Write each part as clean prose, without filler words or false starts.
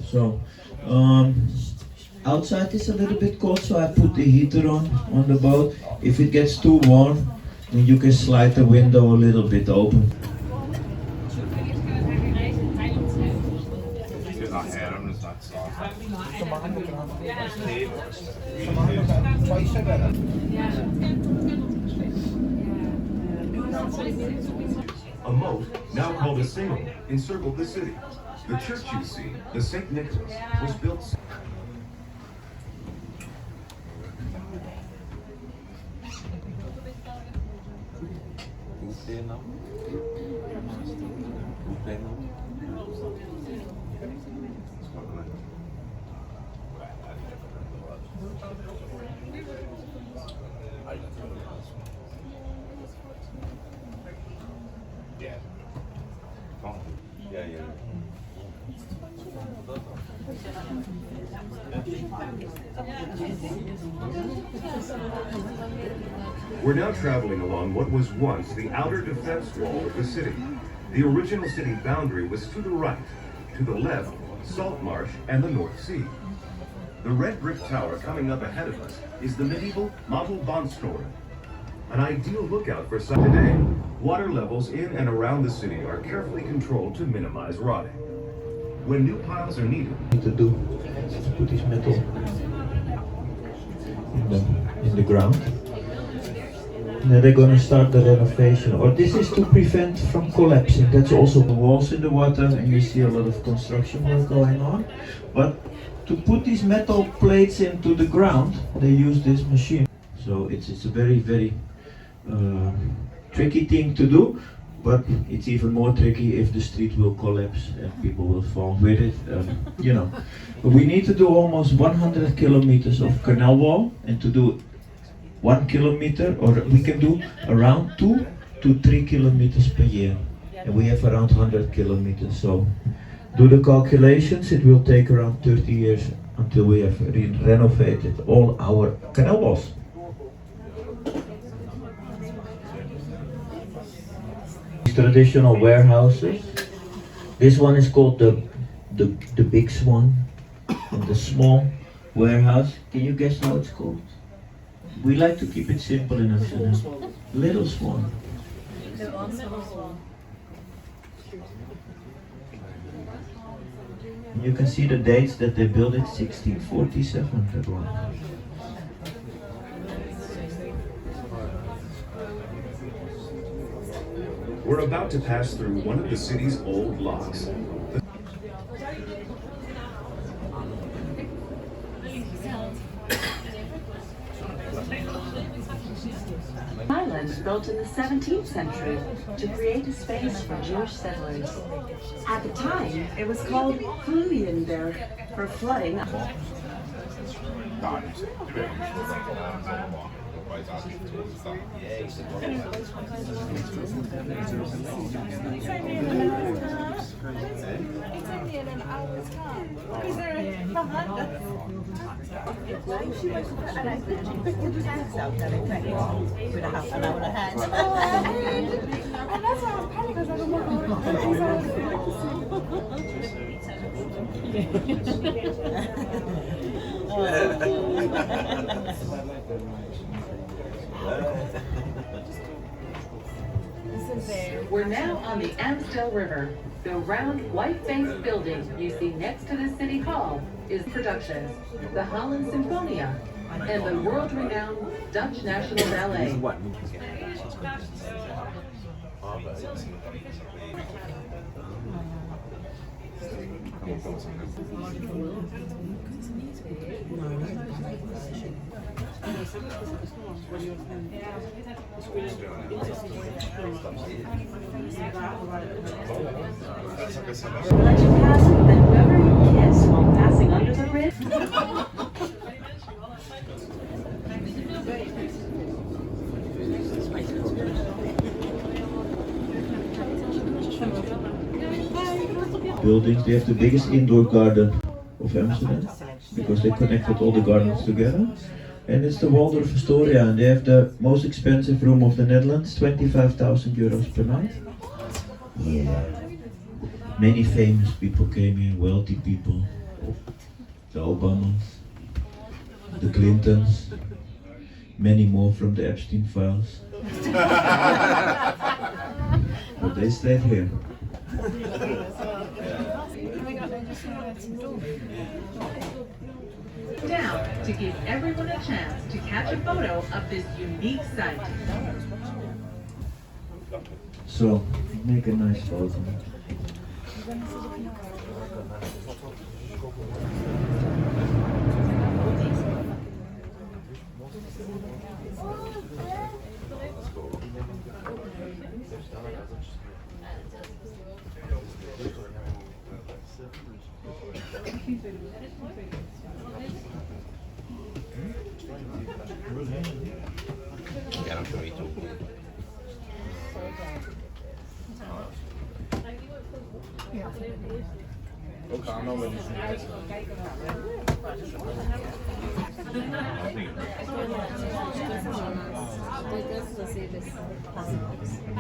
So, outside is a little bit cold, so I put the heater on the boat. If it gets too warm, then you can slide the window a little bit open. A moat, now called a single, encircled the city. The church you see, the St. Nicholas, was built. We're now traveling along what was once the outer defense wall of the city. The original city boundary was to the right, to the left, salt marsh and the North Sea. The red brick tower coming up ahead of us is the medieval Mantelbandstoren, an ideal lookout for some today. Water levels in and around the city are carefully controlled to minimize rotting. When new piles are needed, To do is put this metal in the ground. And then they're going to start the renovation, or this is to prevent from collapsing. That's also the walls in the water, and you see a lot of construction work going on. But to put these metal plates into the ground, they use this machine. So it's a very tricky thing to do, but it's even more tricky if the street will collapse and people will fall with it. You know, but we need to do almost 100 kilometers of canal wall, and to do 1 kilometer, or we can do around 2 to 3 kilometers per year, and we have around 100 kilometers. So do the calculations, it will take around 30 years until we have renovated all our canal walls. Traditional warehouses. This one is called the big swan, and the small warehouse. Can you guess how it's called? We like to keep it simple in Amsterdam. Little swan. You can see the dates that they built it, 1647, that one. we're about to pass through one of the city's old locks. Island built in the 17th century to create a space for Jewish settlers. At the time, it was called Fluvienberg for flooding. We're now on the Amstel River. The round white-faced building you see next to the City Hall is Productions, the Holland Symphonia, and the world-renowned Dutch National Ballet. Legend has it that whoever you kiss while passing under the bridge. Buildings, they have the biggest indoor garden of Amsterdam because they connected all the gardens together. And it's the Waldorf Astoria, and they have the most expensive room of the Netherlands, 25,000 euros per night. Yeah. Many famous people came here, wealthy people. The Obamas, the Clintons, many more from the Epstein files. But they stayed here. Down to give everyone a chance to catch a photo of this unique site. So, make a nice photo.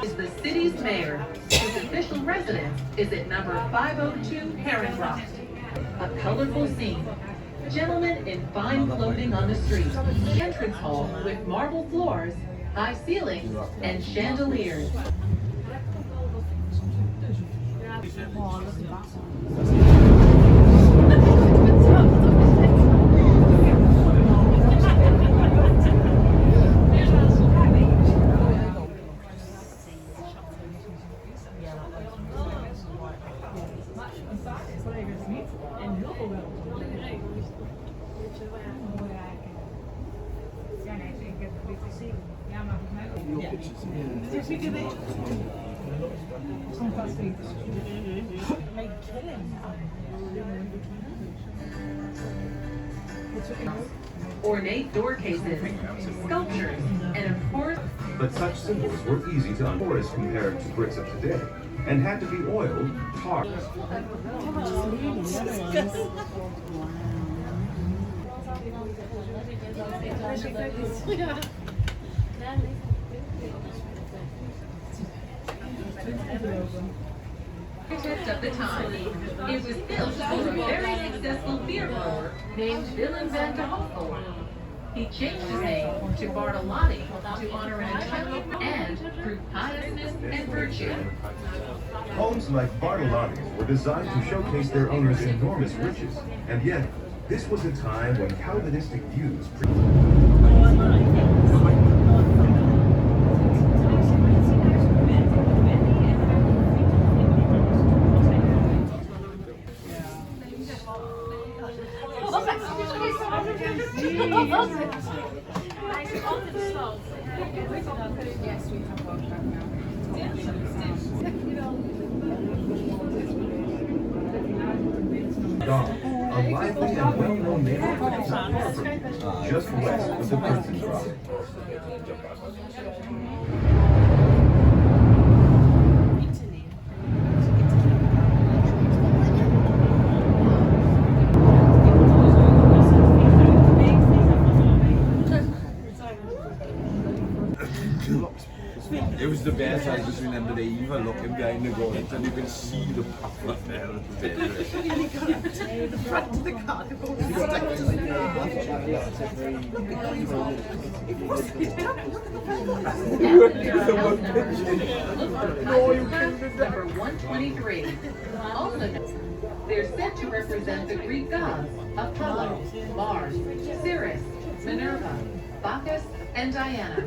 Is the city's mayor. His official residence is at number 502 Heron Rock. A colorful scene. Gentlemen in fine clothing on the street. Entrance hall with marble floors, high ceilings, and chandeliers. Ornate door cases, sculptures, and of course, But such symbols were easy to unforce compared to bricks of today, and had to be oiled, tarred. architect of the time. It was built for a very successful beer brewer named Willem van der Hopel. He changed his name to Bartolani to honor an Italian and prove piousness and virtue. Homes like Bartolani's were designed to showcase their owners' enormous riches, and yet, this was a time when Calvinistic views a lively and well-known neighborhood just west of the Prince's Rock. It was the best. I just remember they even looking behind the goals and you can see the puff there. The front of the car. Number 123. Also, they're said to represent the Greek gods Apollo, Mars, Ceres, Minerva, Bacchus, and Diana.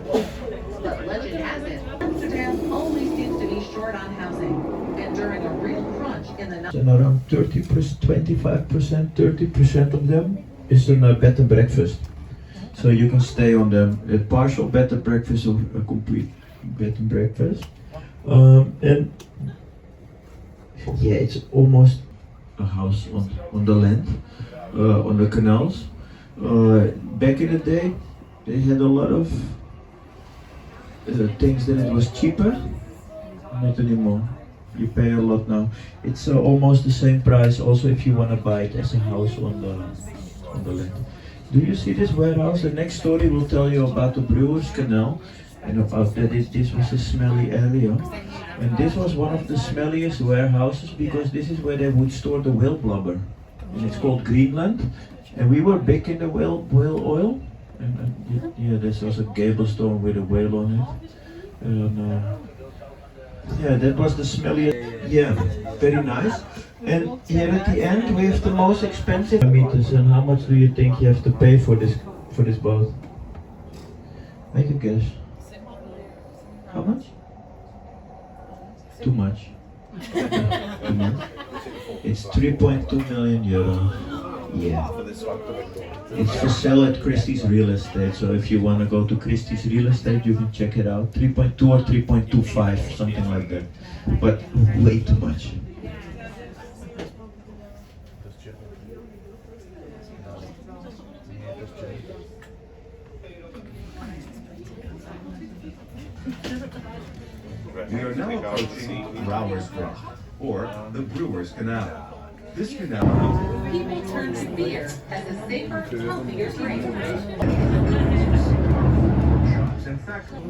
But legend has it, Amsterdam only seems to be short on housing, and during a real crunch in the And around 30%, 25%, 30% of them is a bed and breakfast. So you can stay on them, a partial bed and breakfast or a complete bed and breakfast. And yeah, it's almost a house on the land, on the canals. Back in the day, they had a lot of things that it was cheaper. Not anymore. You pay a lot now. It's almost the same price. Also, if you want to buy it as a house on the land. Do you see this warehouse? The next story will tell you about the Brewer's Canal, and about that this was a smelly area. And this was one of the smelliest warehouses because this is where they would store the whale blubber. And it's called Greenland. And we were big in the whale oil. And yeah, this was a gable stone with a whale on it. And yeah, that was the smelliest. Yeah, very nice. And here at the end we have the most expensive meters. And how much do you think you have to pay for this boat? Make a guess. How much? Too much. Too much. It's 3.2 million euros. Yeah. It's for sale at Christie's Real Estate. So if you want to go to Christie's Real Estate, you can check it out. 3.2 or 3.25, something like that. But way too much. We are now approaching Brewer's Brook, or the Brewer's Canal. This canal People turn to beer as a safer, healthier drink. shops and factories.